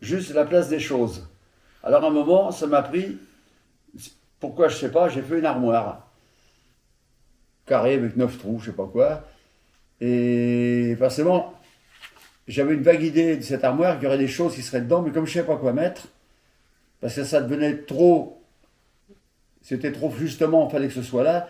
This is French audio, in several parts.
juste la place des choses. Alors à un moment, ça m'a pris, pourquoi je sais pas, j'ai fait une armoire, carrée avec 9 trous, je sais pas quoi. Et forcément, j'avais une vague idée de cette armoire, qu'il y aurait des choses qui seraient dedans, mais comme je ne savais pas quoi mettre, parce que ça devenait trop, c'était trop justement, il fallait que ce soit là.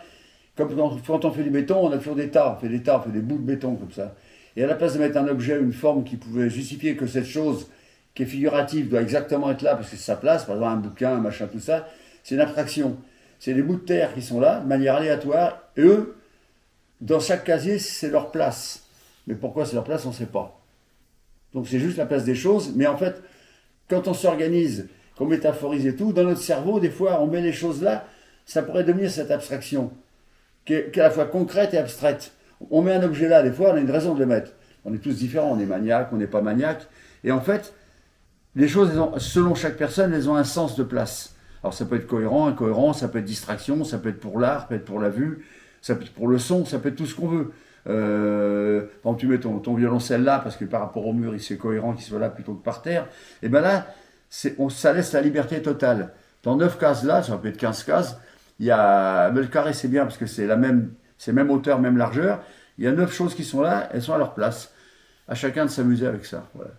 Comme quand on fait du béton, on a toujours des tas, on fait des bouts de béton comme ça. Et à la place de mettre un objet, une forme qui pouvait justifier que cette chose qui est figurative doit exactement être là parce que c'est sa place, par exemple un bouquin, un machin, tout ça, c'est une abstraction. C'est des bouts de terre qui sont là, de manière aléatoire, et eux, dans chaque casier, c'est leur place. Mais pourquoi c'est leur place, on ne sait pas. Donc c'est juste la place des choses, mais en fait, quand on s'organise, qu'on métaphorise et tout, dans notre cerveau, des fois, on met les choses là, ça pourrait devenir cette abstraction, qui est à la fois concrète et abstraite. On met un objet là, des fois, on a une raison de le mettre. On est tous différents, on est maniaque, on n'est pas maniaque. Et en fait, les choses, selon chaque personne, elles ont un sens de place. Alors ça peut être cohérent, incohérent, ça peut être distraction, ça peut être pour l'art, ça peut être pour la vue, ça peut être pour le son, ça peut être tout ce qu'on veut. Quand tu mets ton violoncelle là, parce que par rapport au mur, c'est cohérent qu'il soit là plutôt que par terre, et bien là, ça laisse la liberté totale. Dans 9 cases là, ça peut être 15 cases, il y a, mais le carré c'est bien parce que c'est même hauteur, même largeur. Il y a 9 choses qui sont là, elles sont à leur place. À chacun de s'amuser avec ça. Voilà.